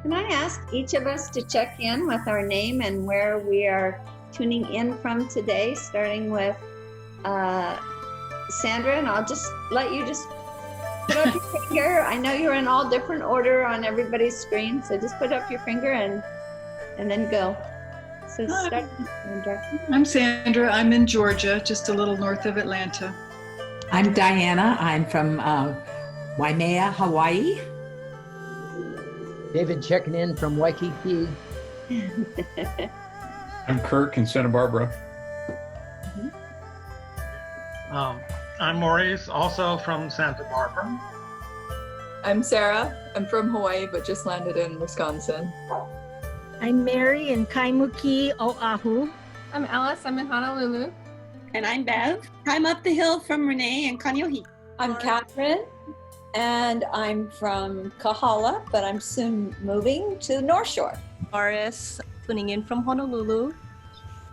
Can I ask each of us to check in with our name and where we are tuning in from today, starting with Sandra, and I'll just let you just put up your finger. I know you're in all different order on everybody's screen, so just put up your finger and then go. So start with Sandra. I'm Sandra. I'm in Georgia, just a little north of Atlanta. I'm Diana. I'm from Waimea, Hawaii. David checking in from Waikiki. I'm Kirk in Santa Barbara. I'm Maurice, also from Santa Barbara. I'm Sarah. I'm from Hawaii, but just landed in Wisconsin. I'm Mary in Kaimuki, Oahu. I'm Alice. I'm in Honolulu. And I'm Bev. I'm up the hill from Renee and Kaneohe. I'm Catherine, and I'm from Kahala, but I'm soon moving to the North Shore. Doris, tuning in from Honolulu.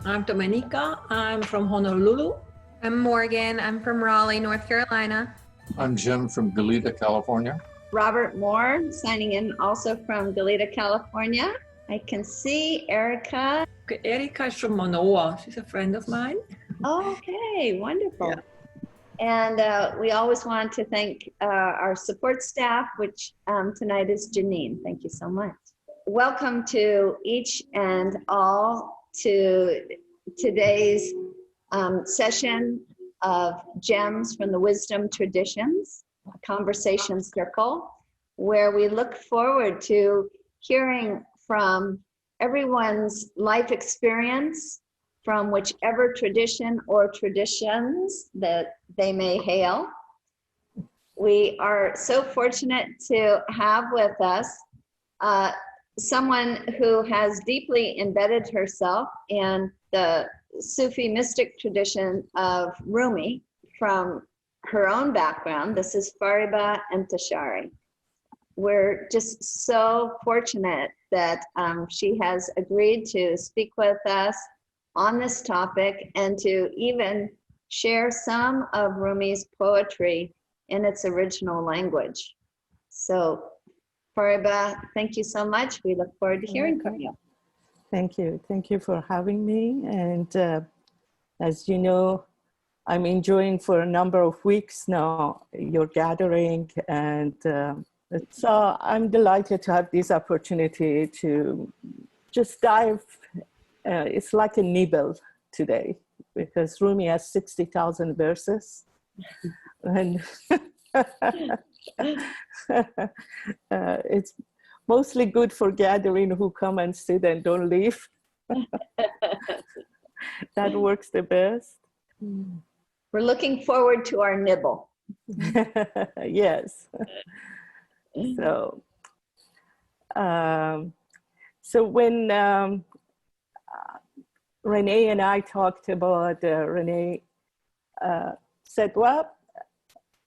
I'm Dominica. I'm from Honolulu. I'm Morgan. I'm from Raleigh, North Carolina. I'm Jim from Goleta, California. Robert Moore, signing in also from Goleta, California. I can see Erica. Erica is from Manoa. She's a friend of mine. Okay, wonderful. Yeah. And we always want to thank our support staff, which tonight is Janine. Thank you so much. Welcome to each and all to today's session of Gems from the Wisdom Traditions, a conversation circle, where we look forward to hearing from everyone's life experience from whichever tradition or traditions that they may hail. We are so fortunate to have with us someone who has deeply embedded herself in the Sufi mystic tradition of Rumi from her own background. This is Fariba Enteshari. We're just so fortunate that she has agreed to speak with us on this topic and to even share some of Rumi's poetry in its original language. So Fariba, thank you so much. We look forward to hearing from you. Thank you. Thank you for having me. And as you know, I'm enjoying for a number of weeks now your gathering, and so I'm delighted to have this opportunity to just dive. It's like a nibble today because Rumi has 60,000 verses, and it's mostly good for gathering who come and sit and don't leave. That works the best. We're looking forward to our nibble. Yes. So, so when Renee and I talked about, Renee said, well,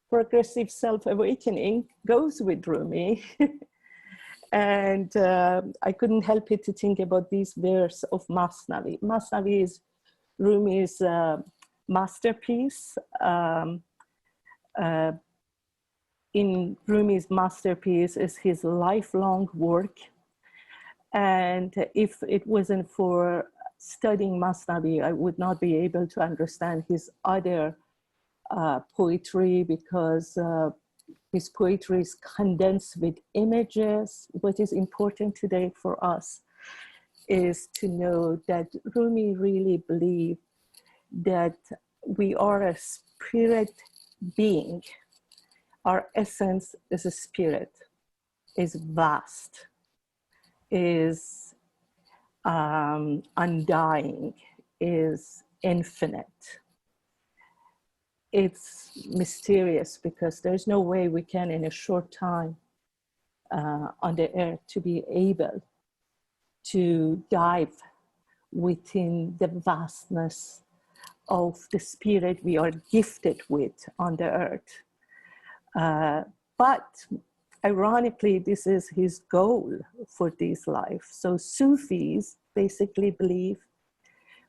progressive self-awakening goes with Rumi. And I couldn't help it to think about this verse of Masnavi. Masnavi is Rumi's masterpiece. In Rumi's masterpiece is his lifelong work. And if it wasn't for studying Masnavi, I would not be able to understand his other poetry, because his poetry is condensed with images. What is important today for us is to know that Rumi really believed that we are a spirit being. Our essence is a spirit, is vast, is undying, is infinite. It's mysterious because there's no way we can in a short time on the earth to be able to dive within the vastness of the spirit we are gifted with on the earth. But ironically, this is his goal for this life. So Sufis basically believe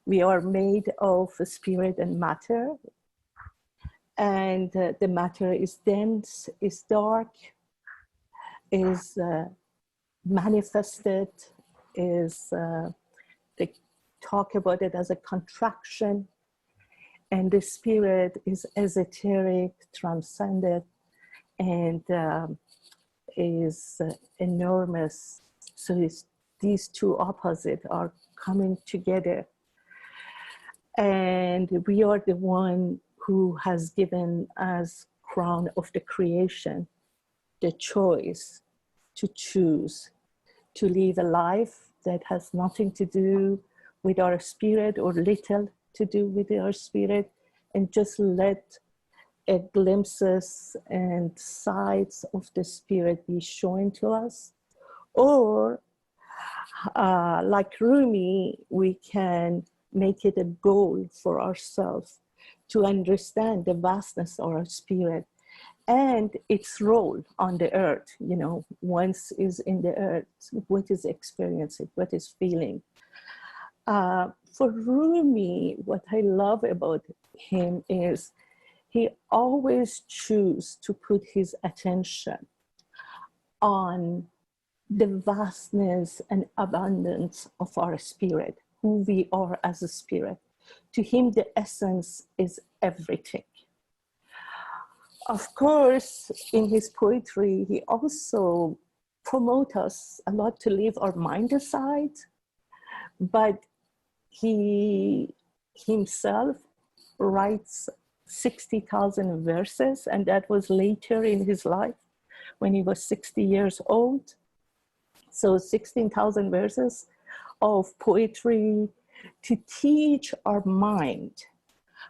we are made of spirit and matter. And the matter is dense, is dark, is manifested, is they talk about it as a contraction, and the spirit is esoteric, transcendent, and is enormous. So these two opposites are coming together. And we are the one who has given us crown of the creation, the choice to choose to live a life that has nothing to do with our spirit or little to do with our spirit, and just let glimpses and sides of the spirit be shown to us. Or like Rumi, we can make it a goal for ourselves to understand the vastness of our spirit and its role on the earth. You know, once is in the earth, what is experiencing, what is feeling. For Rumi, what I love about him is he always chooses to put his attention on the vastness and abundance of our spirit, who we are as a spirit. To him, the essence is everything. Of course, in his poetry, he also promotes us a lot to leave our mind aside, but he himself writes 60,000 verses, and that was later in his life when he was 60 years old. So 16,000 verses of poetry to teach our mind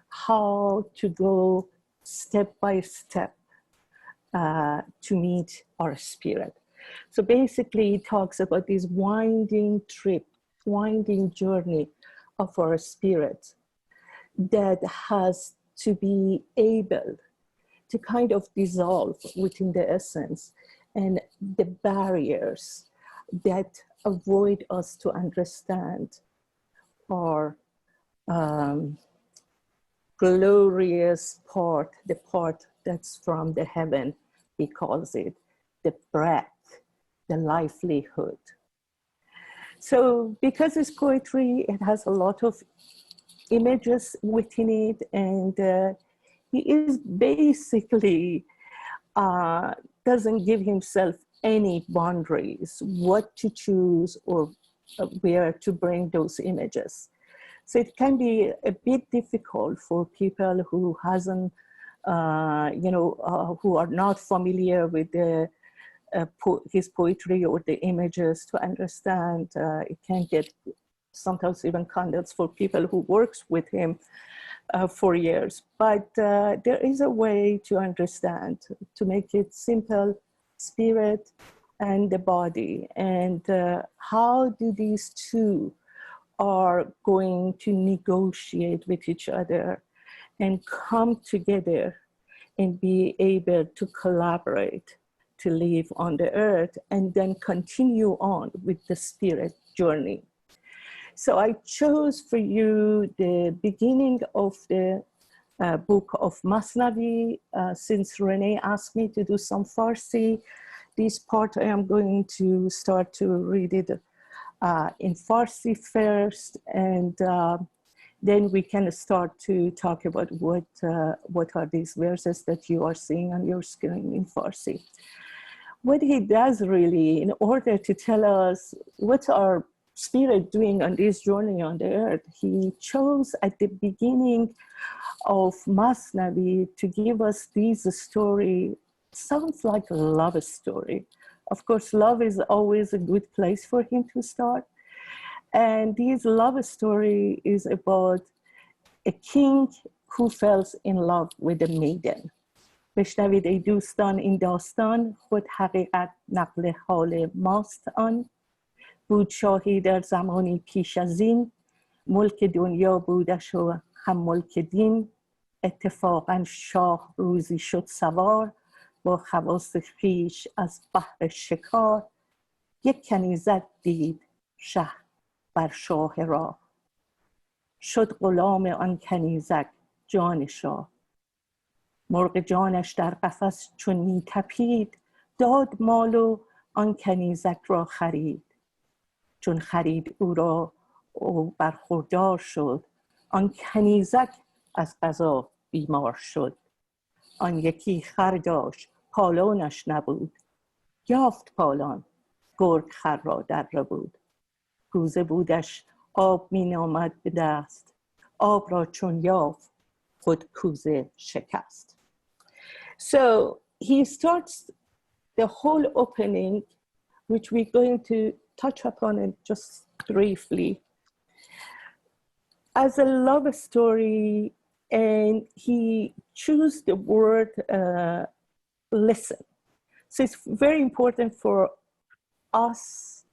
how to go step by step to meet our spirit. So basically he talks about this winding trip, winding journey of our spirit that has to be able to kind of dissolve within the essence and the barriers that avoid us to understand our glorious part, the part that's from the heaven, he calls it, the breath, the livelihood. So because it's poetry, it has a lot of images within it, and he is basically doesn't give himself any boundaries what to choose or where to bring those images. So it can be a bit difficult for people who hasn't, who are not familiar with the his poetry or the images to understand. It can get sometimes even context for people who works with him for years. But there is a way to understand, to make it simple, spirit and the body. And how do these two are going to negotiate with each other and come together and be able to collaborate to live on the earth and then continue on with the spirit journey. So I chose for you the beginning of the book of Masnavi. Since Renee asked me to do some Farsi, this part I am going to start to read it in Farsi first, and then we can start to talk about what are these verses that you are seeing on your screen in Farsi. What he does really, in order to tell us what's our spirit doing on this journey on the earth, he chose at the beginning of Masnavi to give us this story. Sounds like a love story. Of course, love is always a good place for him to start. And this love story is about a king who falls in love with a maiden. بشنوید ای دوستان این داستان، خود حقیقت نقل حال ماست آن. بود شاهی در زمانی پیش از این، ملک دنیا بودش و هم ملک دین. اتفاقا شاه روزی شد سوار، با خواص خویش از بحر شکار. یک کنیزک دید شه بر شاه راه، شد غلام آن کنیزک جان شاه. مرغ جانش در قفس چون می تپید، داد مال و آن کنیزک را خرید چون خرید او را او برخوردار شد آن کنیزک از قضا بیمار شد آن یکی خر داشت پالانش نبود یافت پالان گرگ خر را در بود کوزه بودش آب می نامد به دست آب را چون یافت خود کوزه شکست. So he starts the whole opening, which we're going to touch upon it just briefly, as a love story, and he chose the word listen. So it's very important for us.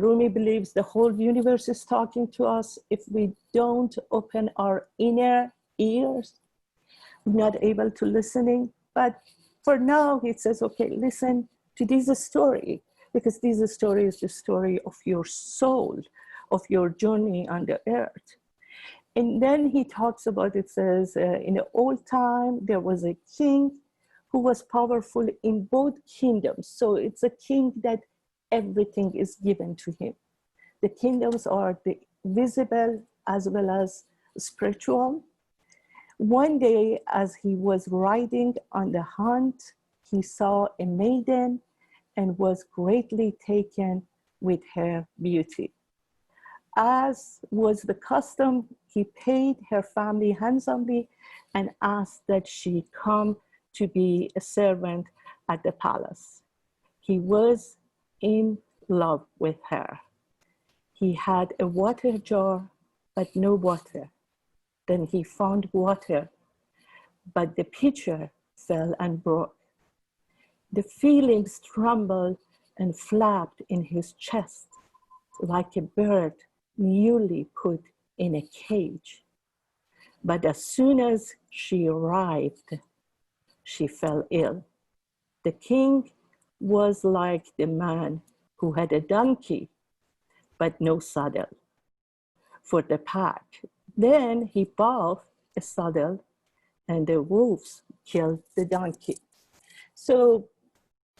Rumi believes the whole universe is talking to us. If we don't open our inner ears, we're not able to listening. But for now, he says, okay, listen to this story, because this story is the story of your soul, of your journey on the earth. And then he talks about, it says, in the old time, there was a king who was powerful in both kingdoms. So it's a king that everything is given to him. The kingdoms are the visible as well as spiritual. One day, as he was riding on the hunt, he saw a maiden and was greatly taken with her beauty. As was the custom, he paid her family handsomely and asked that she come to be a servant at the palace. He was in love with her. He had a water jar, but no water. Then he found water, but the pitcher fell and broke. The feelings trembled and flapped in his chest like a bird newly put in a cage. But as soon as she arrived, she fell ill. The king was like the man who had a donkey, but no saddle for the pack. Then he bought a saddle and the wolves killed the donkey. So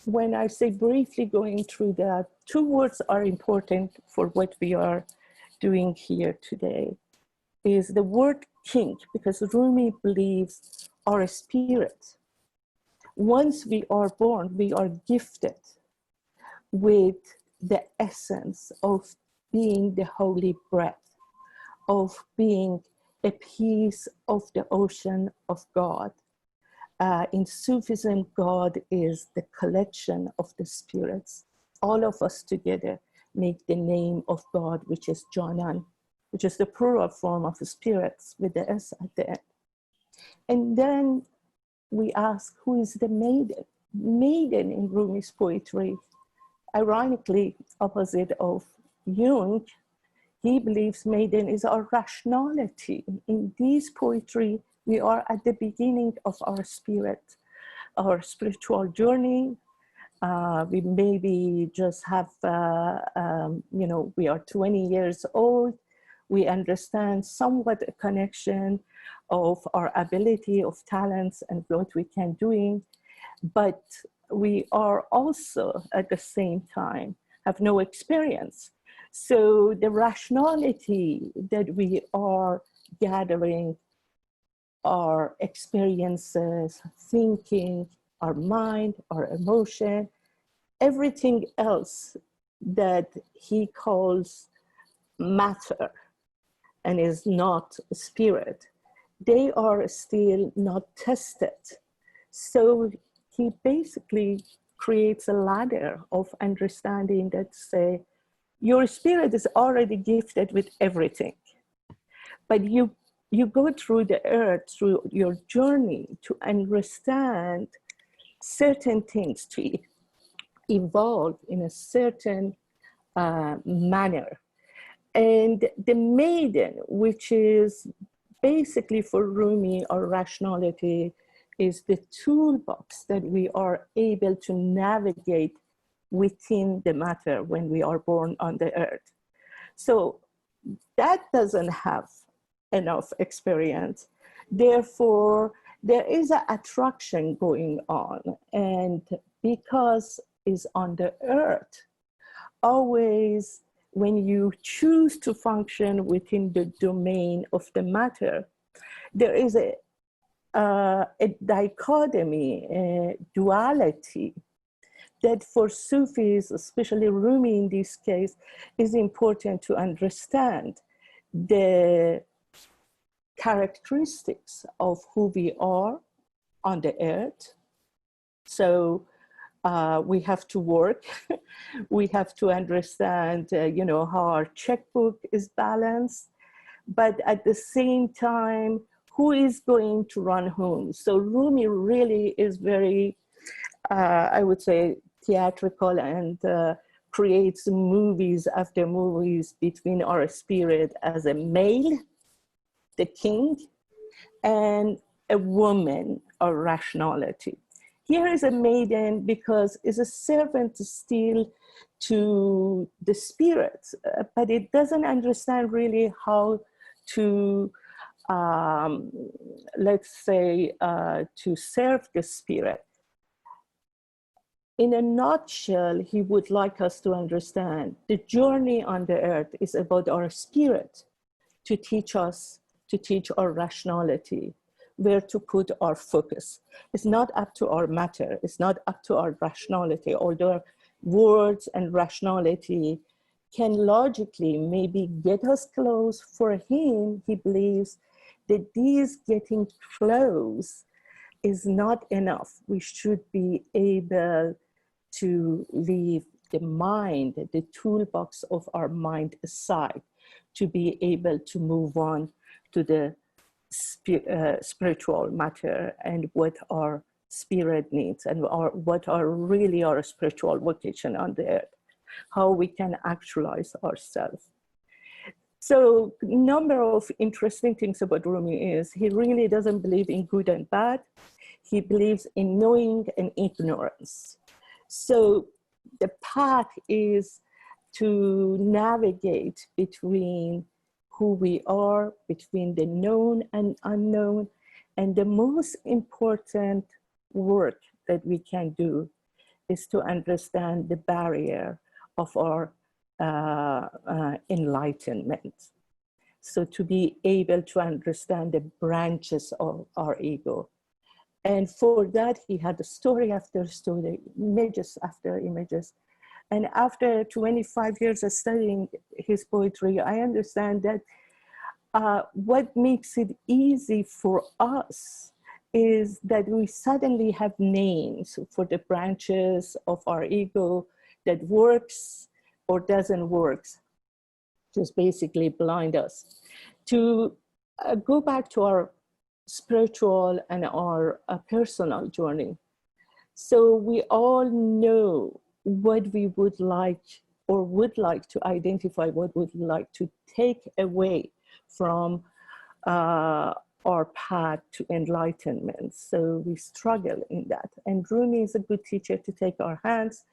when I say briefly going through that, two words are important for what we are doing here today, is the word king, because Rumi believes our spirit, once we are born, we are gifted with the essence of being the holy breath, of being a piece of the ocean of God. In Sufism, God is the collection of the spirits. All of us together make the name of God, which is Janan, which is the plural form of the spirits with the S at the end. And then we ask, who is the maiden? Maiden in Rumi's poetry, ironically opposite of Jung, he believes maiden is our rationality. In this poetry, we are at the beginning of our spirit, our spiritual journey. We maybe just have, we are 20 years old. We understand somewhat a connection of our ability, of talents, and what we can doing. But we are also at the same time have no experience. So the rationality that we are gathering, our experiences, thinking, our mind, our emotion, everything else that he calls matter and is not spirit, they are still not tested. So he basically creates a ladder of understanding that say, your spirit is already gifted with everything, but you go through the earth, through your journey to understand certain things, to evolve in a certain manner. And the maiden, which is basically for Rumi, our rationality, is the toolbox that we are able to navigate within the matter when we are born on the earth. So that doesn't have enough experience. Therefore, there is an attraction going on. And because is on the earth. Always, when you choose to function within the domain of the matter, there is a dichotomy, a duality that for Sufis, especially Rumi in this case, is important to understand the characteristics of who we are on the earth. So we have to work. We have to understand, how our checkbook is balanced, but at the same time, who is going to run whom? So Rumi really is very, I would say, theatrical and creates movies after movies between our spirit as a male, the king, and a woman, or rationality. Here is a maiden because it's a servant still to the spirit, but it doesn't understand really how to, let's say, to serve the spirit. In a nutshell, he would like us to understand the journey on the earth is about our spirit, to teach us, to teach our rationality, where to put our focus. It's not up to our matter, it's not up to our rationality, although words and rationality can logically maybe get us close. For him, he believes that these getting close is not enough. We should be able to leave the mind, the toolbox of our mind aside, to be able to move on to the spiritual matter and what our spirit needs and what are really our spiritual vocation on the earth, how we can actualize ourselves. So number of interesting things about Rumi is he really doesn't believe in good and bad. He believes in knowing and ignorance. So the path is to navigate between who we are, between the known and unknown. And the most important work that we can do is to understand the barrier of our enlightenment. So to be able to understand the branches of our ego. And for that, he had a story after story, images after images. And after 25 years of studying his poetry, I understand that what makes it easy for us is that we suddenly have names for the branches of our ego that works or doesn't work, just basically blind us. To go back to our spiritual and our personal journey. So we all know what we would like or would like to identify, what would like to take away from our path to enlightenment. So we struggle in that. And Rumi is a good teacher to take our hands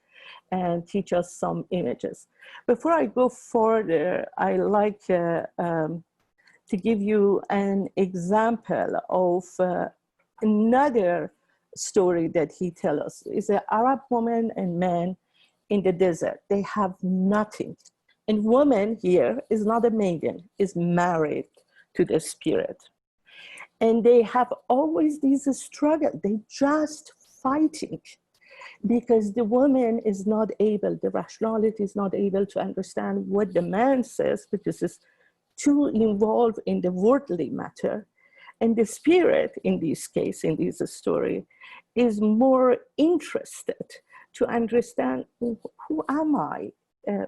and teach us some images. Before I go further, I like to give you an example of another story that he tells us. It's an Arab woman and man in the desert. They have nothing. And woman here is not a maiden, is married to the spirit. And they have always this struggle. They just fighting because the woman is not able, the rationality is not able to understand what the man says, because it's too involved in the worldly matter. And the spirit, in this case, in this story, is more interested to understand, who am I?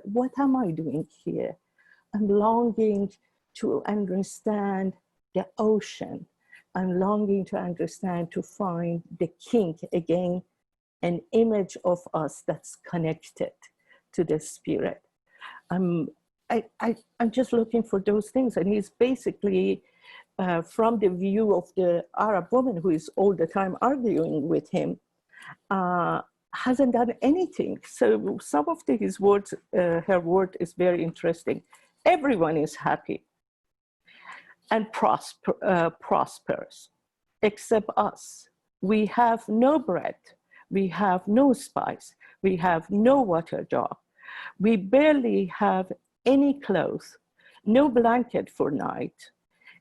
What am I doing here? I'm longing to understand the ocean. I'm longing to understand, to find the king again, an image of us that's connected to the spirit. I'm just looking for those things. And he's basically, from the view of the Arab woman who is all the time arguing with him, hasn't done anything. So some of his words, her word is very interesting. Everyone is happy and prospers, except us. We have no bread, We have no spice. We have no water jar. We barely have any clothes, no blanket for night.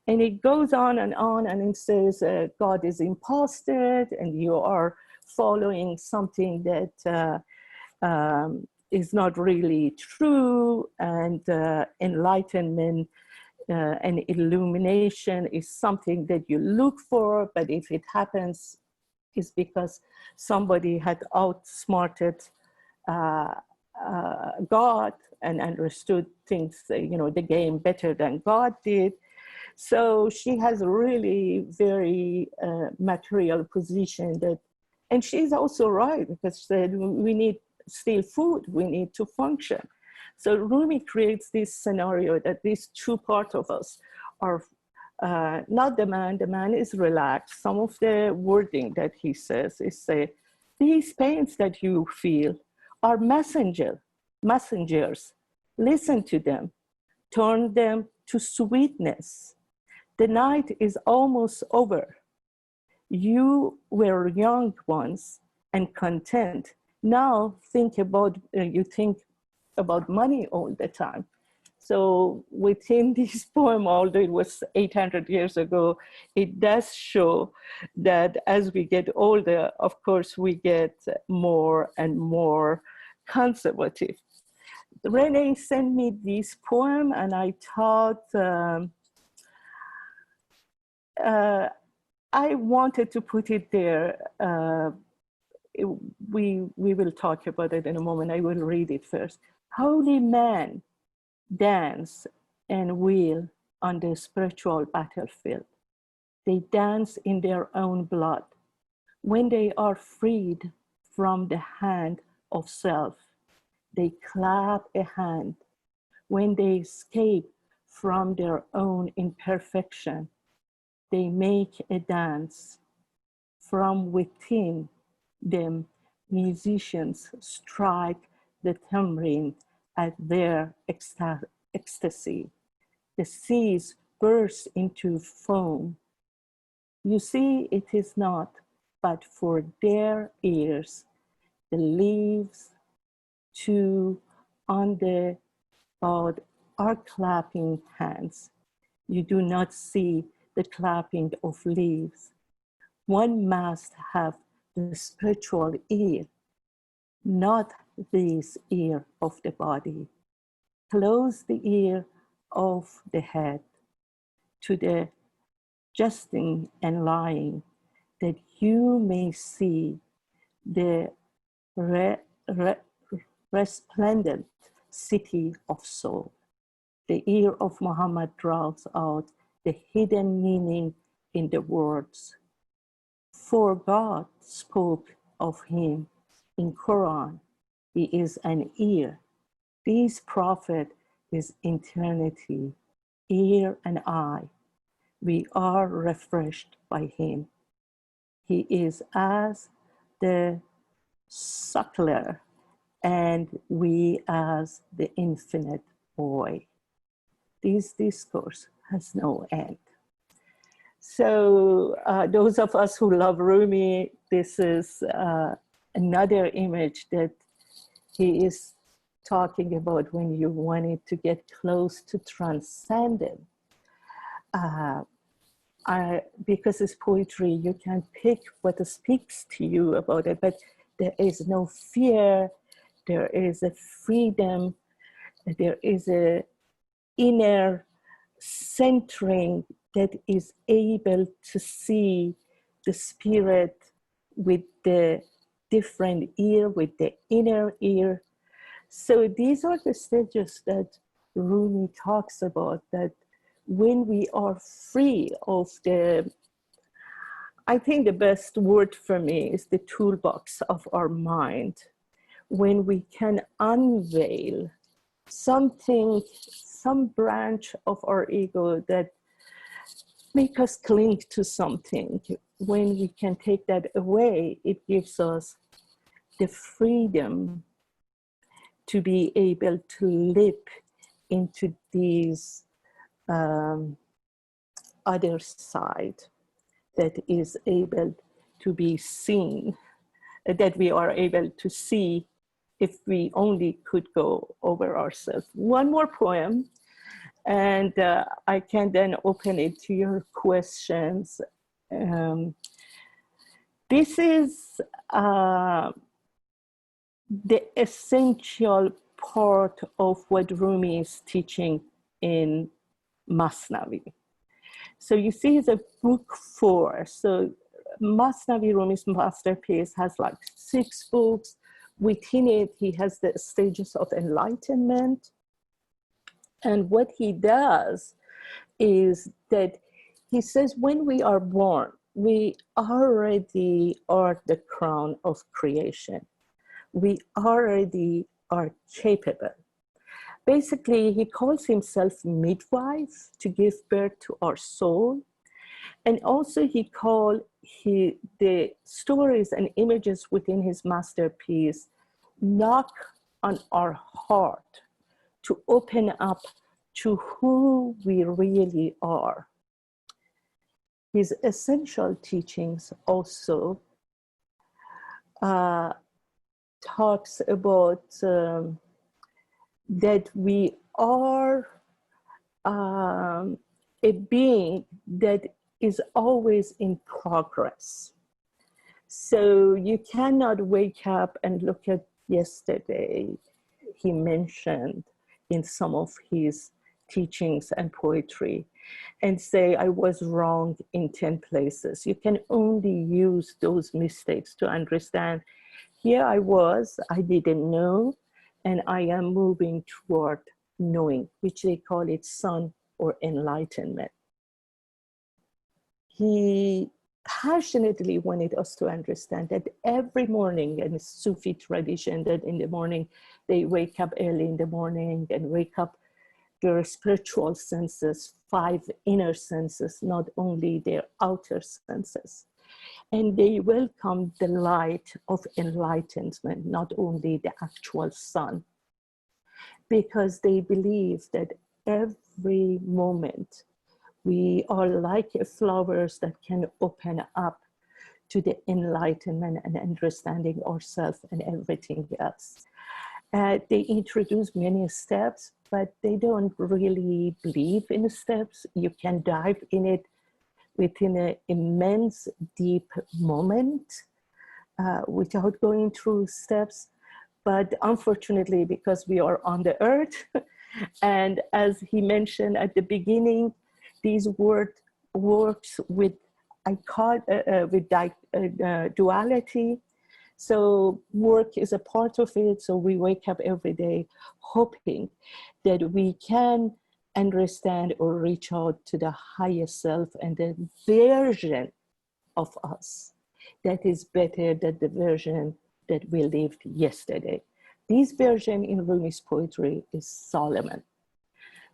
And it goes on, and it says God is imposted, and you are following something that is not really true, and enlightenment and illumination is something that you look for, but if it happens, it's because somebody had outsmarted God and understood things, the game better than God did. So she has a really very material position and she's also right, because we need still food, we need to function. So Rumi creates this scenario that these two parts of us are not the man is relaxed. Some of the wording that he says is these pains that you feel are messengers. Listen to them, turn them to sweetness. The night is almost over. You were young once and content. Now you think about money all the time. So within this poem, although it was 800 years ago, it does show that as we get older, of course, we get more and more conservative. Renee sent me this poem, and I thought I wanted to put it there. We will talk about it in a moment. I will read it first. Holy men dance and wheel on the spiritual battlefield. They dance in their own blood. When they are freed from the hand of self, they clap a hand. When they escape from their own imperfection, they make a dance. From within them, musicians strike the tambourine at their ecstasy. The seas burst into foam. You see, it is not but for their ears. The leaves too on the bough are clapping hands. You do not see the clapping of leaves. One must have the spiritual ear, not this ear of the body. Close the ear of the head to the jesting and lying, that you may see the resplendent city of soul. The ear of Muhammad draws out the hidden meaning in the words. For God spoke of him in Quran. He is an ear. This prophet is eternity, ear and eye. We are refreshed by him. He is as the suckler, and we as the infinite boy. This discourse has no end. So those of us who love Rumi, this is another image that he is talking about when you wanted to get close to transcendent. Because it's poetry, you can pick what speaks to you about it, but there is no fear, there is a freedom, there is a inner centering that is able to see the spirit with the different ear, with the inner ear. So these are the stages that Rumi talks about, that when we are free of I think the best word for me is the toolbox of our mind, when we can unveil something, some branch of our ego that make us cling to something. When we can take that away, it gives us the freedom to be able to leap into these other side that is able to be seen that we are able to see if we only could go over ourselves. One more poem, and I can then open it to your questions. This is the essential part of what Rumi is teaching in Masnavi. So you see the book 4. So Masnavi, Rumi's masterpiece, has like 6 books. Within it, he has the stages of enlightenment. And what he does is that he says when we are born, we already are the crown of creation. We already are capable. Basically, he calls himself midwife to give birth to our soul. And also he called the stories and images within his masterpiece knock on our heart to open up to who we really are. His essential teachings also talks about that we are a being that is always in progress. So you cannot wake up and look at yesterday. He mentioned in some of his teachings and poetry and say, I was wrong in 10 places. You can only use those mistakes to understand, here I was, I didn't know, and I am moving toward knowing, which they call it sun or enlightenment. He passionately wanted us to understand that every morning, in Sufi tradition, that in the morning, they wake up early in the morning and wake up their spiritual senses, 5 inner senses, not only their outer senses. And they welcome the light of enlightenment, not only the actual sun, because they believe that every moment we are like flowers that can open up to the enlightenment and understanding ourselves and everything else. They introduce many steps, but they don't really believe in the steps. You can dive in it within an immense, deep moment without going through steps. But unfortunately, because we are on the earth, and as he mentioned at the beginning, these works with, duality. So work is a part of it. So we wake up every day hoping that we can understand or reach out to the highest self and the version of us that is better than the version that we lived yesterday. This version in Rumi's poetry is Solomon.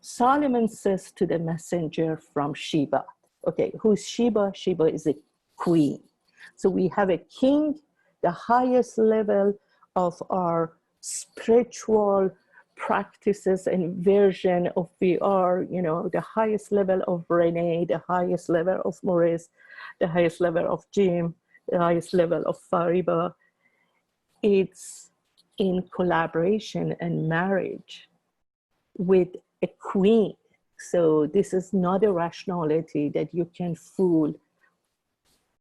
Solomon says to the messenger from Sheba, okay, who's Sheba? Sheba is a queen. So we have a king, the highest level of our spiritual practices and version of we are, you know, the highest level of Renee, the highest level of Maurice, the highest level of Jim, the highest level of Fariba. It's in collaboration and marriage with a queen. So this is not a rationality that you can fool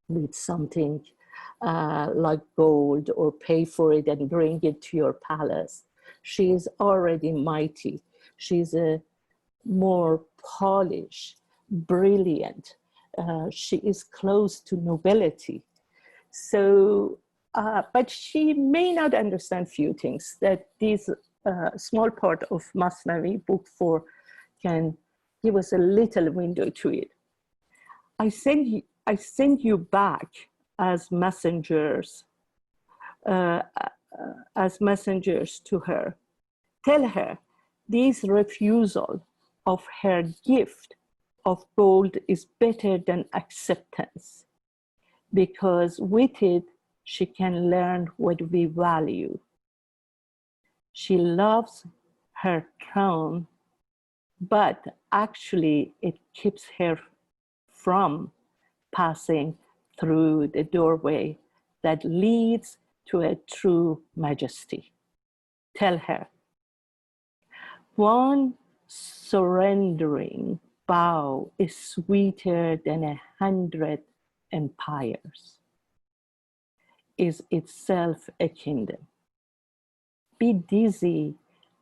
with something like gold or pay for it and bring it to your palace. She is already mighty. She's a more polished, brilliant. She is close to nobility. So, but she may not understand few things that this small part of Masnavi, book 4, can give us a little window to it. I send you back as messengers to her. Tell her this refusal of her gift of gold is better than acceptance, because with it she can learn what we value. She loves her throne, but actually it keeps her from passing through the doorway that leads to a true majesty. Tell her, one surrendering bow is sweeter than 100 empires, is itself a kingdom. Be dizzy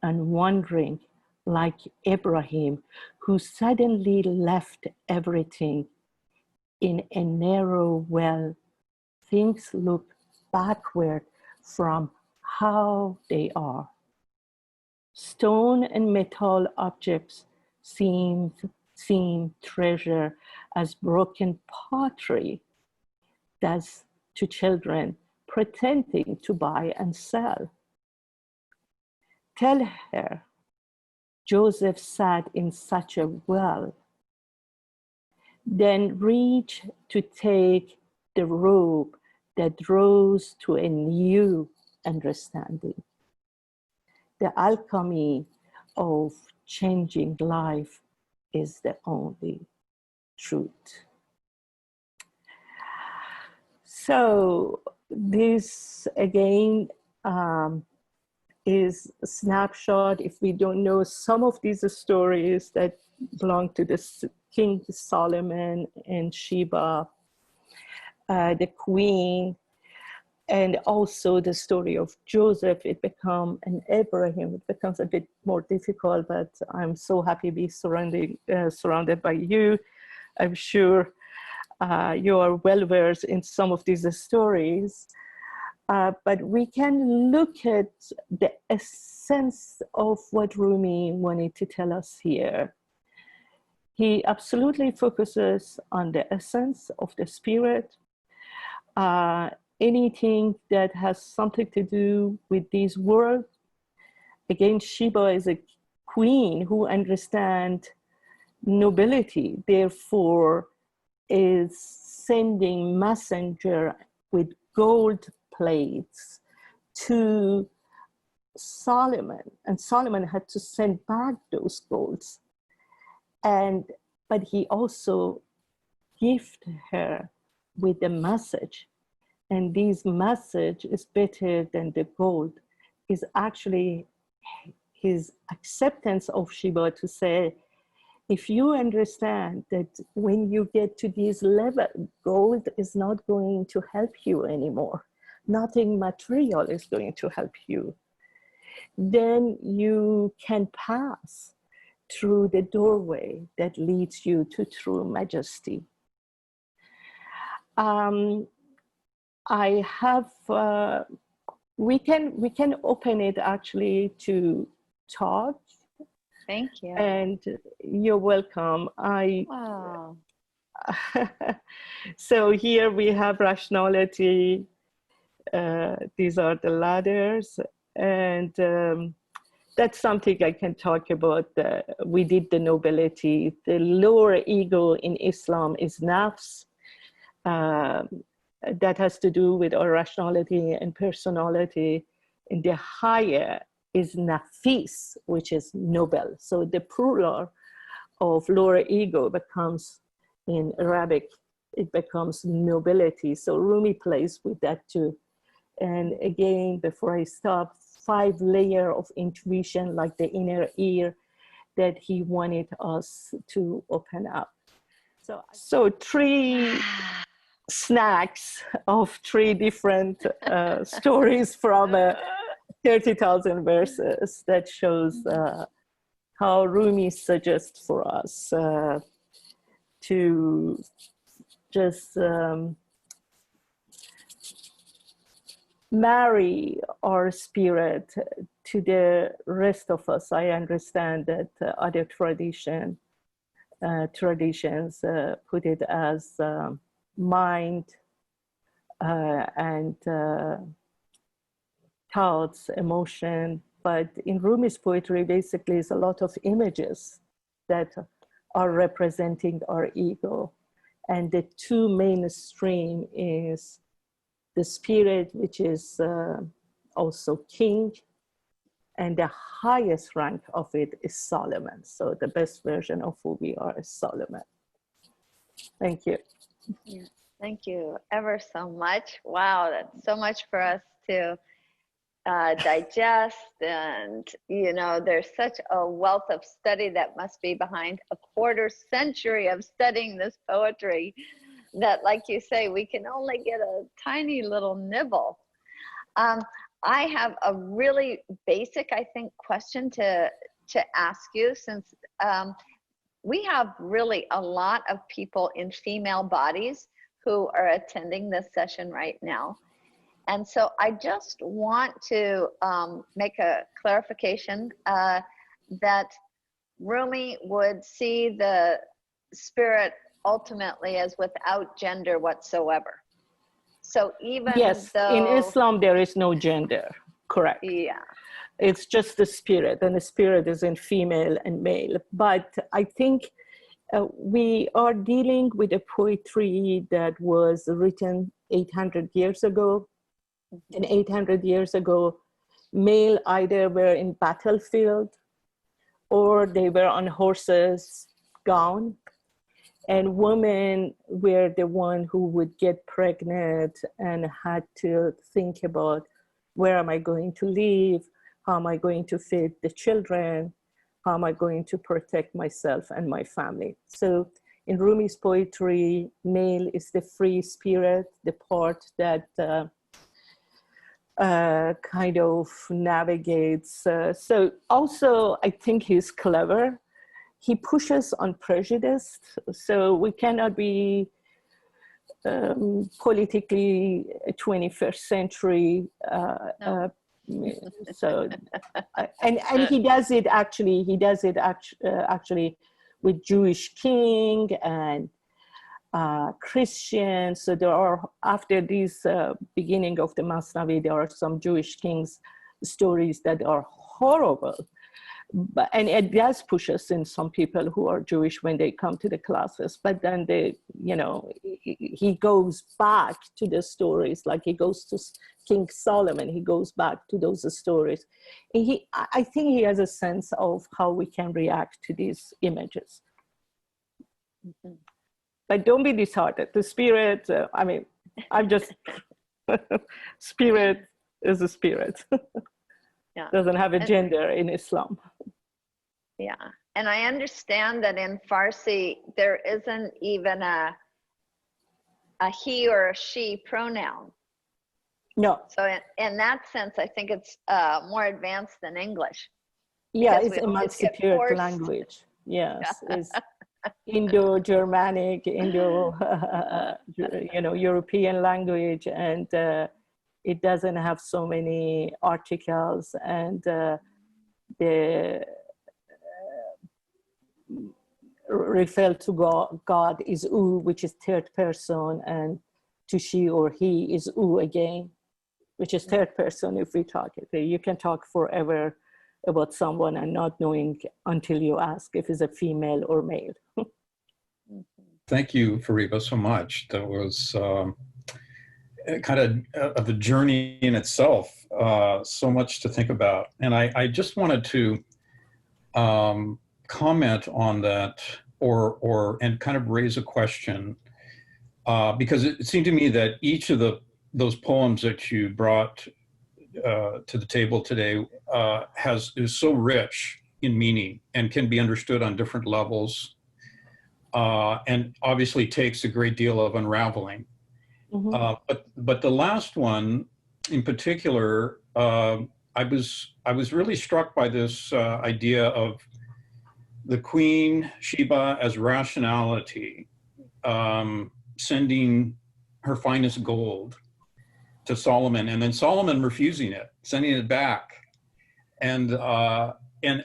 and wondering like Abraham, who suddenly left everything in a narrow well. Things look backward from how they are. Stone and metal objects seem treasure as broken pottery does to children pretending to buy and sell. Tell her, Joseph sat in such a well, then reach to take the robe that rose to a new understanding. The alchemy of changing life is the only truth. So this again is a snapshot. If we don't know some of these stories that belong to the King Solomon and Sheba, the queen, and also the story of Joseph, it becomes, and Abraham, it becomes a bit more difficult, but I'm so happy to be surrounded by you. I'm sure you are well versed in some of these stories, but we can look at the essence of what Rumi wanted to tell us here. He absolutely focuses on the essence of the spirit. Anything that has something to do with this world. Again, Sheba is a queen who understands nobility, therefore is sending messenger with gold plates to Solomon, and Solomon had to send back those golds. But he also gifted her with a message. And this message is better than the gold, is actually his acceptance of Sheba to say, if you understand that when you get to this level, gold is not going to help you anymore. Nothing material is going to help you. Then you can pass through the doorway that leads you to true majesty. I have, we can open it actually to talk. Thank you. And you're welcome. Wow. So here we have rationality. These are the ladders. And that's something I can talk about. We did the nobility. The lower ego in Islam is nafs. That has to do with our rationality and personality. And the higher is nafis, which is noble. So the plural of lower ego becomes, in Arabic, it becomes nobility. So Rumi plays with that too. And again, before I stop, 5 layers of intuition, like the inner ear, that he wanted us to open up. So 3 snacks of 3 different stories from 30,000 verses that shows how Rumi suggests for us to just marry our spirit to the rest of us. I understand that other traditions put it as mind and thoughts, emotion, but in Rumi's poetry, basically, is a lot of images that are representing our ego. And the 2 mainstream is the spirit, which is also king, and the highest rank of it is Solomon. So the best version of who we are is Solomon. Thank you. Yeah. Thank you ever so much. Wow, that's so much for us to digest, and there's such a wealth of study that must be behind a quarter century of studying this poetry that, like you say, we can only get a tiny little nibble. I have a really basic, I think, question to ask you, since we have really a lot of people in female bodies who are attending this session right now. And so I just want to make a clarification that Rumi would see the spirit ultimately as without gender whatsoever. So even yes, though in Islam there is no gender, correct? Yeah. It's just the spirit, and the spirit is in female and male. But I think we are dealing with a poetry that was written 800 years ago. And 800 years ago, male either were in battlefield or they were on horses gone, and women were the one who would get pregnant and had to think about, where am I going to live? How am I going to feed the children? How am I going to protect myself and my family? So in Rumi's poetry, male is the free spirit, the part that kind of navigates. So also, I think he's clever. He pushes on prejudice. So we cannot be politically 21st century. No. So, and he does it actually. He does it actually with Jewish king and Christian. So there are, after this beginning of the Masnavi, there are some Jewish kings stories that are horrible. But, and it does push us in some people who are Jewish when they come to the classes, but then they, he goes back to the stories, like he goes to King Solomon, he goes back to those stories. And I think he has a sense of how we can react to these images. Mm-hmm. But don't be disheartened. The spirit, I'm just, spirit is a spirit. Yeah. Doesn't have a gender in Islam. Yeah, and I understand that in Farsi, there isn't even a he or a she pronoun. No. So in that sense, I think it's more advanced than English. Yeah, Because it's we always get emancipated forced. language. Yes, it's Indo-Germanic, European language, and it doesn't have so many articles, and the refer to God is U, which is third person, and to she or he is U again, which is third person if we talk it. You can talk forever about someone and not knowing until you ask if it's a female or male. Thank you, Fariba, so much. That was kind of a journey in itself, so much to think about. And I just wanted to comment on that, and kind of raise a question, because it seemed to me that each of those poems that you brought to the table today is so rich in meaning and can be understood on different levels, and obviously takes a great deal of unraveling. Mm-hmm. But the last one in particular, I was really struck by this idea of the Queen Sheba as rationality, sending her finest gold to Solomon, and then Solomon refusing it, sending it back. And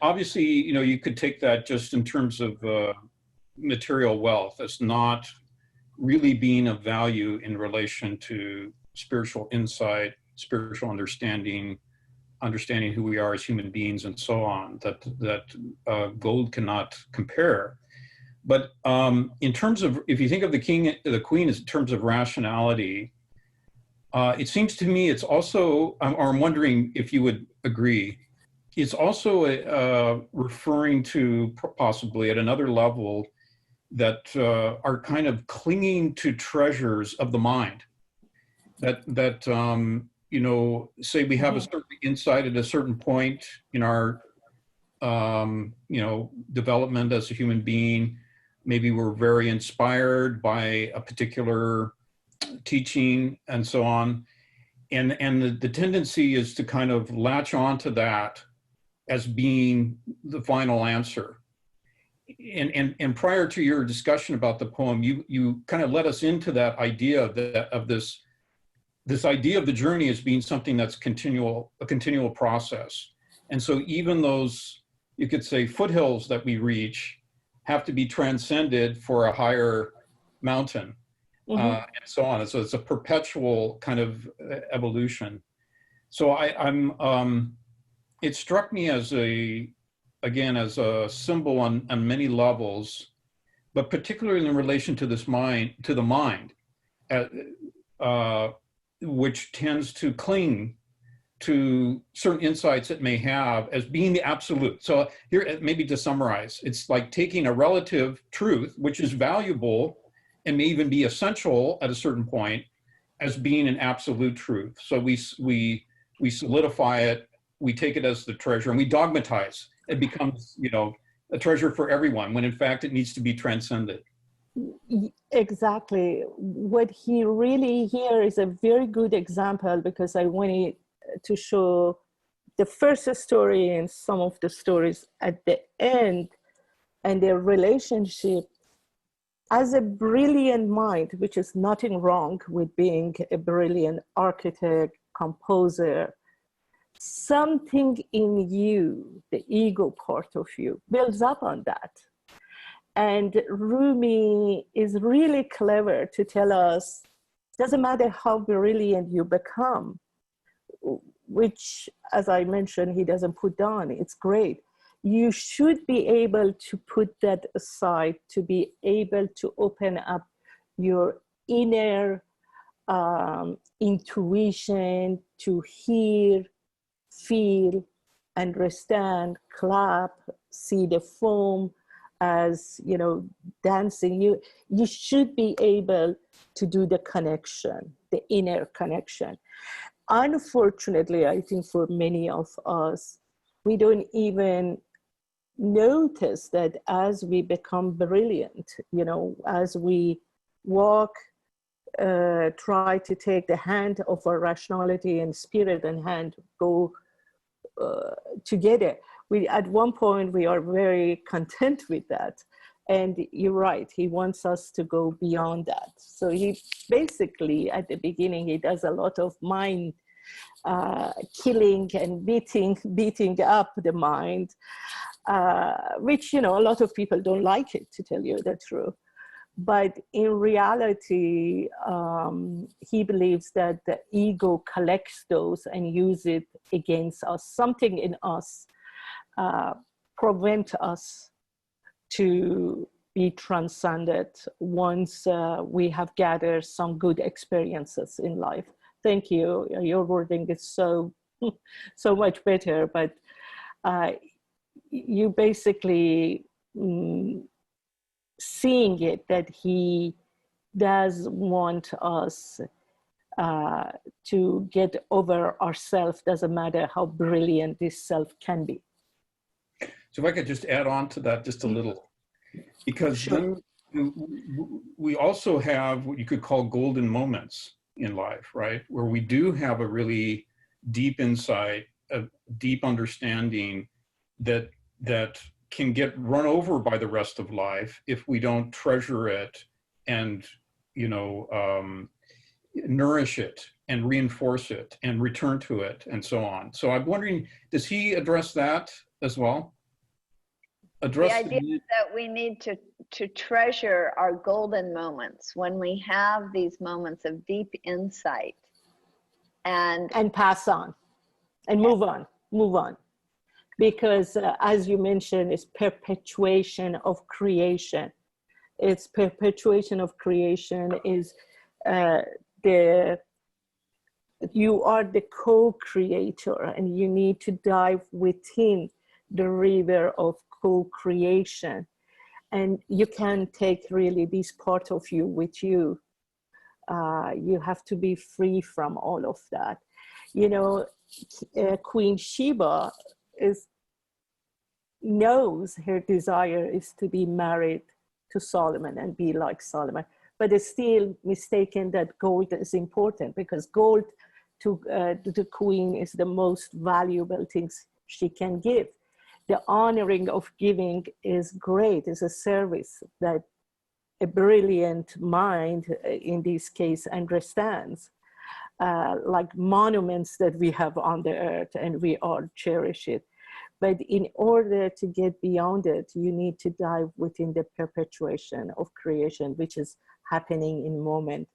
obviously, you could take that just in terms of material wealth as not really being of value in relation to spiritual insight, spiritual understanding who we are as human beings, and so on, that gold cannot compare. But in terms of, if you think of the queen as in terms of rationality, it seems to me it's also, or I'm wondering if you would agree, it's also referring to possibly at another level that are kind of clinging to treasures of the mind, that you know, say we have a certain insight at a certain point in our, you know, development as a human being. Maybe we're very inspired by a particular teaching and so on. And the tendency is to kind of latch onto that as being the final answer. And prior to your discussion about the poem, you kind of led us into that idea of this idea of the journey as being something that's a continual process. And so even those, you could say, foothills that we reach have to be transcended for a higher mountain, and so on. And so it's a perpetual kind of evolution. So it struck me as as a symbol on many levels, but particularly in relation to the mind, which tends to cling to certain insights it may have as being the absolute. So here, maybe to summarize, it's like taking a relative truth, which is valuable and may even be essential at a certain point, as being an absolute truth. So we solidify it, we take it as the treasure, and we dogmatize. It becomes, you know, a treasure for everyone, when in fact it needs to be transcended. Exactly. What he really here is a very good example, because I wanted to show the first story and some of the stories at the end and their relationship as a brilliant mind, which is nothing wrong with being a brilliant architect, composer. Something in you, the ego part of you, builds up on that. And Rumi is really clever to tell us, doesn't matter how brilliant you become, which, as I mentioned, he doesn't put down, it's great. You should be able to put that aside, to be able to open up your inner intuition, to hear, feel, understand, clap, see the foam as, you know, dancing. You should be able to do the connection, the inner connection. Unfortunately, I think for many of us, we don't even notice that as we become brilliant, you know, as we walk, try to take the hand of our rationality and spirit and hand go together. At one point, we are very content with that. And you're right, he wants us to go beyond that. So he basically, at the beginning, he does a lot of mind killing and beating up the mind, which, you know, a lot of people don't like it, to tell you the truth. But in reality, he believes that the ego collects those and use it against us. Something in us prevent us to be transcended once we have gathered some good experiences in life. Thank you. Your wording is so much better, but you basically seeing it, that he does want us to get over ourselves, doesn't matter how brilliant this self can be. So if I could just add on to that just a little, because sure. We also have what you could call golden moments in life, right? Where we do have a really deep insight, a deep understanding that can get run over by the rest of life if we don't treasure it and, you know, nourish it and reinforce it and return to it and so on. So I'm wondering, does he address that as well? The idea that we need to treasure our golden moments when we have these moments of deep insight and pass on and move on. Because as you mentioned, it's perpetuation of creation. It's perpetuation of creation is you are the co-creator, and you need to dive within the river of co-creation. And you can take really this part of you with you. You have to be free from all of that. you know, Queen Sheba knows her desire is to be married to Solomon and be like Solomon, but is still mistaken that gold is important, because gold to the queen is the most valuable things she can give. The honoring of giving is great, it's a service that a brilliant mind in this case understands, like monuments that we have on the earth, and we all cherish it. But in order to get beyond it, you need to dive within the perpetuation of creation, which is happening in moment,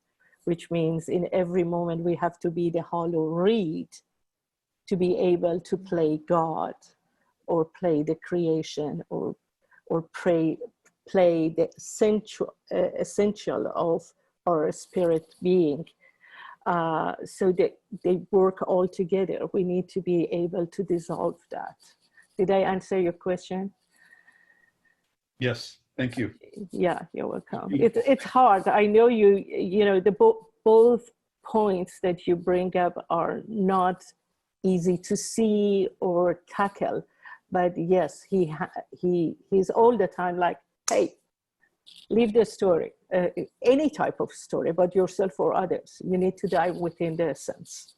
which means in every moment we have to be the hollow reed to be able to play God, or play the creation, or play the essential of our spirit being. So that they work all together. We need to be able to dissolve that. Did I answer your question? Yes, thank you. Yeah, you're welcome. It's hard. I know you know, both points that you bring up are not easy to see or tackle. But yes, he's all the time like, hey, leave the story, any type of story, but yourself or others. You need to dive within the essence.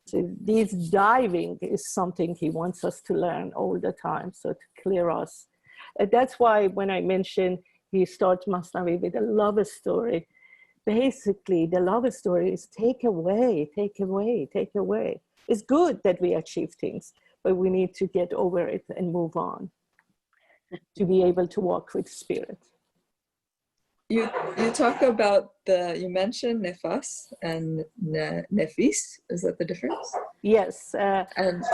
So this diving is something he wants us to learn all the time, so to clear us. That's why when I mentioned he starts Masnavi with a love story, basically the love story is take away, take away, take away. It's good that we achieve things, but we need to get over it and move on to be able to walk with spirit. You talk about you mentioned nefas and nefis. Is that the difference? Yes, and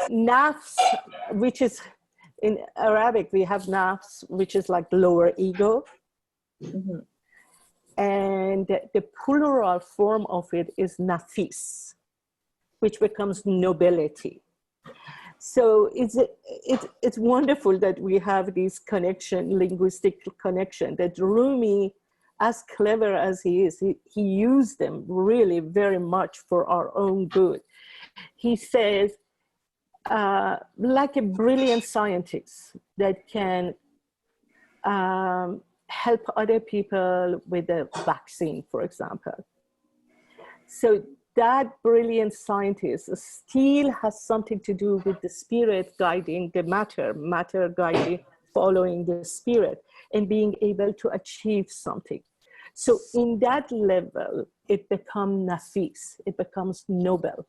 nafs, which is in Arabic, we have nafs, which is like lower ego. Mm-hmm. And the plural form of it is nafis, which becomes nobility. So it's wonderful that we have this connection, linguistic connection, that Rumi, as clever as he is, he used them really very much for our own good. He says, like a brilliant scientist that can help other people with a vaccine, for example. So that brilliant scientist still has something to do with the spirit guiding the matter guiding, following the spirit, and being able to achieve something. So in that level, it becomes nafis, it becomes noble.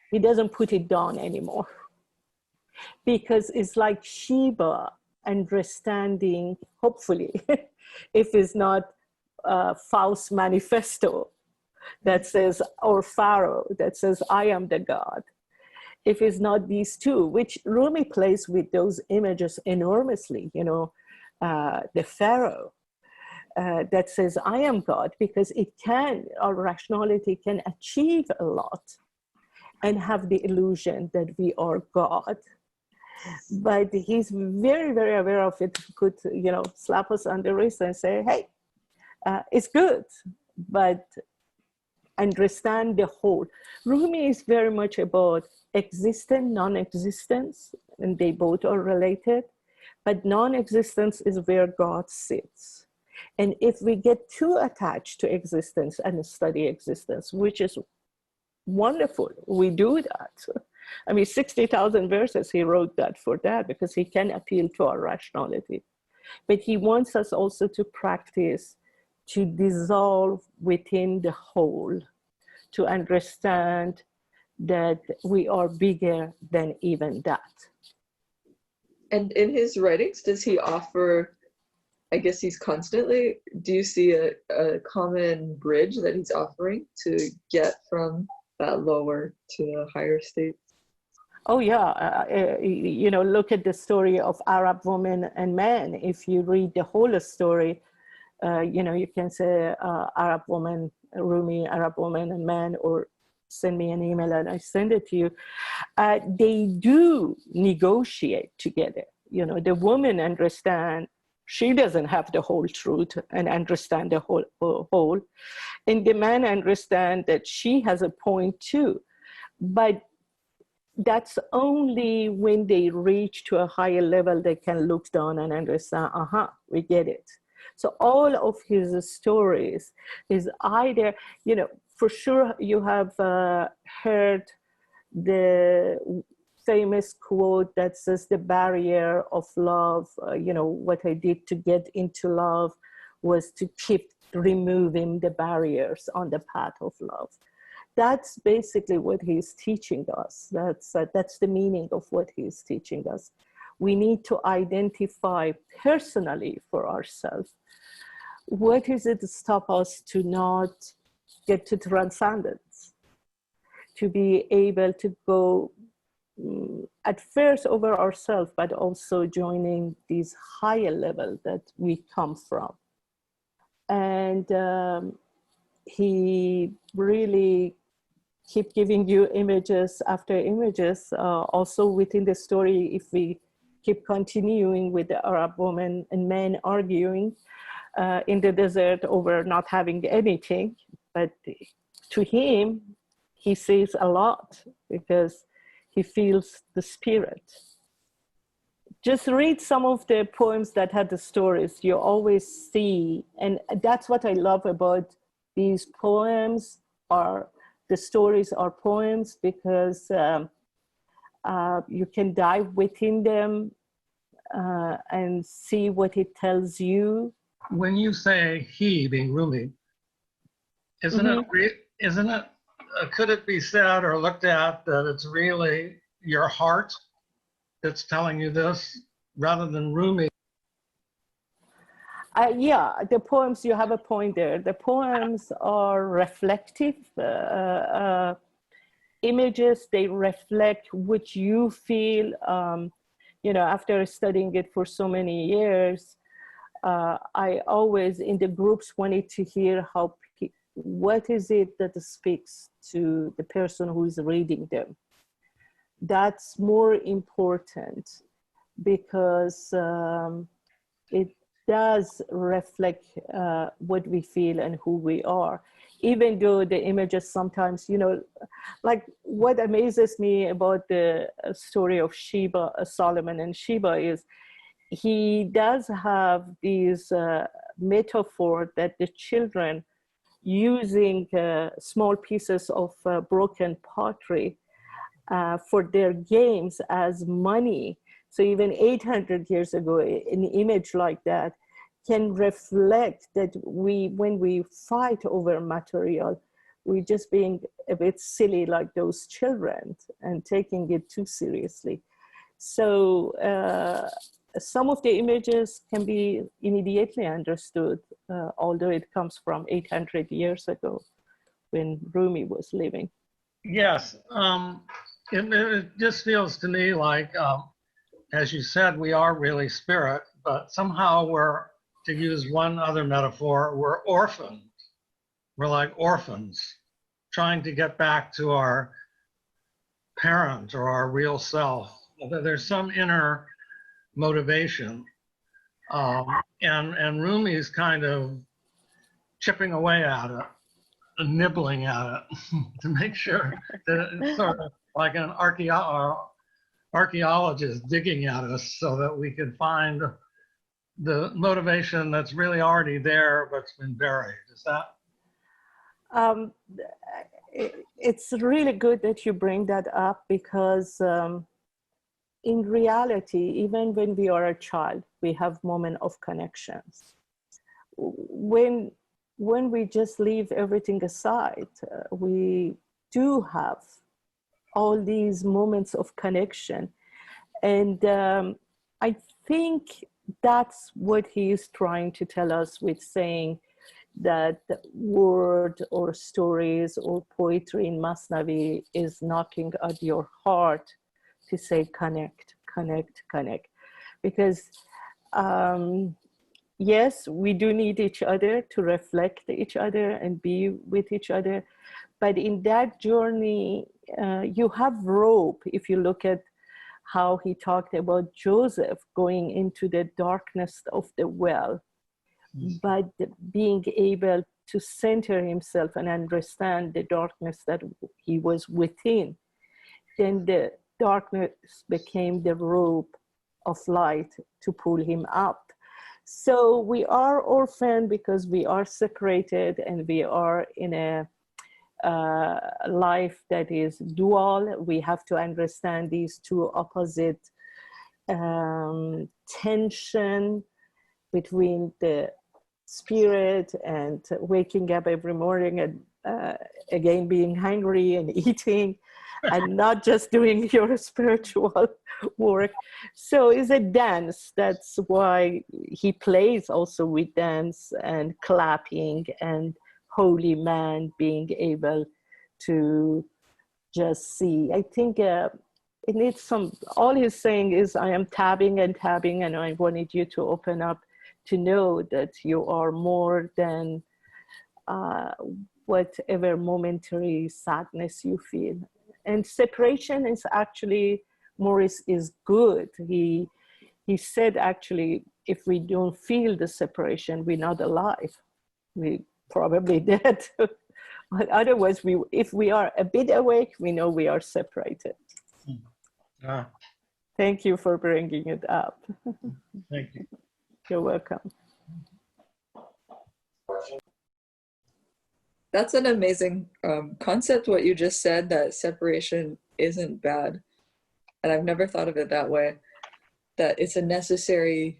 He doesn't put it down anymore. Because it's like Sheba understanding, hopefully, if it's not Faust manifesto, that says, or Pharaoh, that says, I am the God. If it's not these two, which Rumi plays with those images enormously, you know, the Pharaoh that says, I am God, because our rationality can achieve a lot and have the illusion that we are God. But he's very, very aware of it. Could, you know, slap us on the wrist and say, hey, it's good, but understand the whole. Rumi is very much about existence, non-existence, and they both are related, but non-existence is where God sits. And if we get too attached to existence and study existence, which is wonderful, we do that. I mean, 60,000 verses, he wrote that for that, because he can appeal to our rationality. But he wants us also to practice to dissolve within the whole, to understand that we are bigger than even that. And in his writings, does he offer, I guess he's constantly, do you see a common bridge that he's offering to get from that lower to the higher states? Oh yeah, you know, look at the story of Arab woman and man. If you read the whole story, you know, you can say Arab woman, Rumi, Arab woman and man, or send me an email and I send it to you. They do negotiate together. You know, the woman understands She doesn't have the whole truth and understand the whole. And the man understand that she has a point too. But that's only when they reach to a higher level, they can look down and understand, we get it. So all of his stories is either, for sure you have heard the famous quote that says the barrier of love, what I did to get into love was to keep removing the barriers on the path of love. That's basically what he's teaching us. That's the meaning of what he's teaching us. We need to identify personally for ourselves, what is it to stop us to not get to transcendence, to be able to go at first over ourselves, but also joining these higher level that we come from. And he really keep giving you images after images. Also within the story, if we keep continuing with the Arab woman and men arguing in the desert over not having anything, but to him, he sees a lot because he feels the spirit. Just read some of the poems that had the stories. You always see, and that's what I love about these poems, are the stories are poems, because you can dive within them and see what it tells you. When you say he, being Rumi, isn't it, could it be said or looked at that it's really your heart that's telling you this rather than Rumi? Yeah, the poems, you have a point there. The poems are reflective images. They reflect what you feel. After studying it for so many years, I always in the groups wanted to hear what is it that speaks to the person who is reading them. That's more important, because it does reflect what we feel and who we are. Even though the images sometimes, like what amazes me about the story of Solomon and Sheba is he does have these metaphor that the children using small pieces of broken pottery for their games as money. So even 800 years ago, an image like that can reflect that when we fight over material, we're just being a bit silly like those children and taking it too seriously. So some of the images can be immediately understood, although it comes from 800 years ago when Rumi was living. Yes, it just feels to me like, as you said, we are really spirit, but somehow we're, to use one other metaphor, we're orphans. We're like orphans trying to get back to our parent or our real self. There's some inner motivation. And Rumi's kind of chipping away at it, nibbling at it to make sure that it's sort of like an archaeologist digging at us so that we can find the motivation that's really already there but's been buried. Is that? It's really good that you bring that up, because in reality, even when we are a child, we have moments of connections. When we just leave everything aside, we do have all these moments of connection. And I think that's what he is trying to tell us with saying that word or stories or poetry in Masnavi is knocking at your heart to say connect, connect, connect. Because yes, we do need each other to reflect each other and be with each other. But in that journey, you have rope. If you look at how he talked about Joseph going into the darkness of the well, but being able to center himself and understand the darkness that he was within. Then the darkness became the rope of light to pull him up. So we are orphaned because we are separated, and we are in a life that is dual. We have to understand these two opposite tension between the spirit and waking up every morning and again being hungry and eating and not just doing your spiritual work. So it's a dance. That's why he plays also with dance and clapping and holy man being able to just see. I think it needs some, all he's saying is, I am tabbing and tabbing, and I wanted you to open up to know that you are more than whatever momentary sadness you feel. And separation is actually, Maurice is good. He said, actually, if we don't feel the separation, we're not alive. We probably dead. But otherwise, if we are a bit awake, we know we are separated. Thank you for bringing it up. Thank you. You're welcome. That's an amazing concept, what you just said, that separation isn't bad. And I've never thought of it that way, that it's a necessary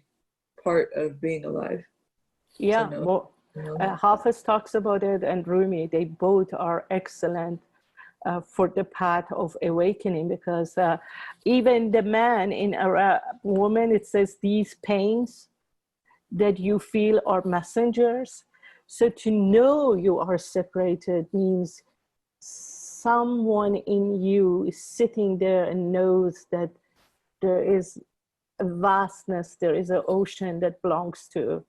part of being alive. Yeah, Hafiz talks about it, and Rumi, they both are excellent for the path of awakening, because even the man in a woman, it says these pains that you feel are messengers. So to know you are separated means someone in you is sitting there and knows that there is a vastness, there is an ocean that belongs to.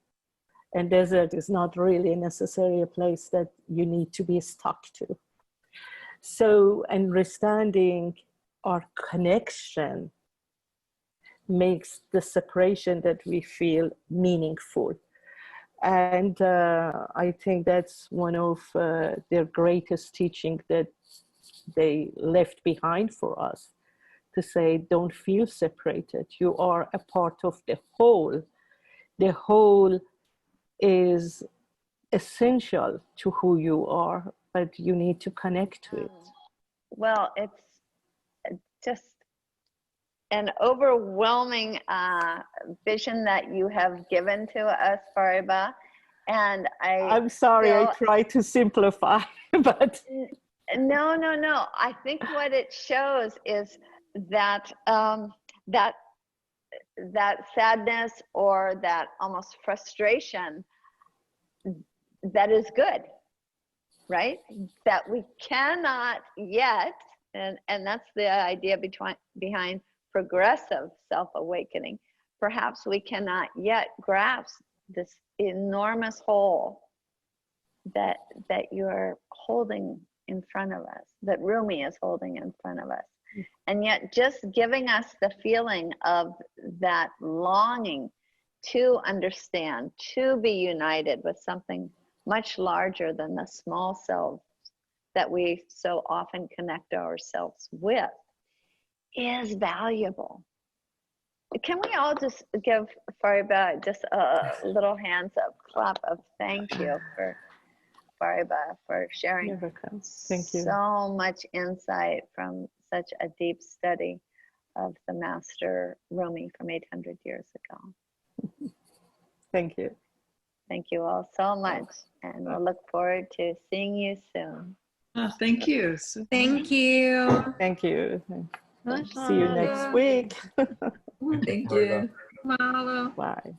And desert is not really necessarily a place that you need to be stuck to. So understanding our connection makes the separation that we feel meaningful. And I think that's one of their greatest teaching that they left behind for us, to say, don't feel separated. You are a part of the whole. The whole is essential to who you are, but you need to connect to it. Well, it's just an overwhelming vision that you have given to us, Fariba. And I'm sorry, I try to simplify, but no. I think what it shows is that that sadness or that almost frustration, that is good, right? That we cannot yet, and that's the idea behind progressive self-awakening. Perhaps we cannot yet grasp this enormous whole that you're holding in front of us, that Rumi is holding in front of us. And yet just giving us the feeling of that longing to understand, to be united with something much larger than the small selves that we so often connect ourselves with, is valuable. Can we all just give Fariba just a little hands up clap of thank you for Fariba for sharing Thank you. so much insight from such a deep study of the master Rumi from 800 years ago. Thank you. Thank you all so much, and we'll look forward to seeing you soon. Thank you. Thank you. Thank you. See you next week. Thank you. Mahalo. Bye.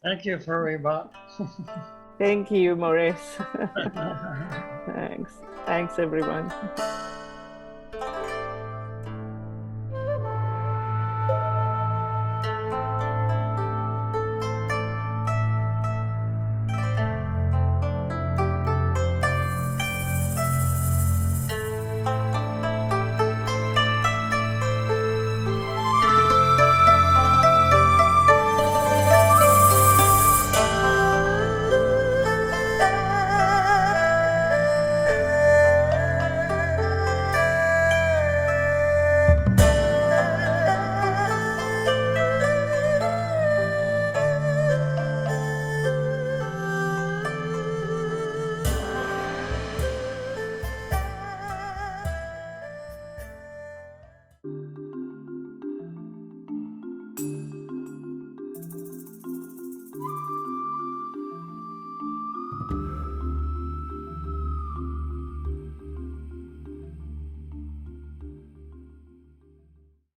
Thank you, Fariba. Thank you, Maurice. Thanks. Thanks, everyone.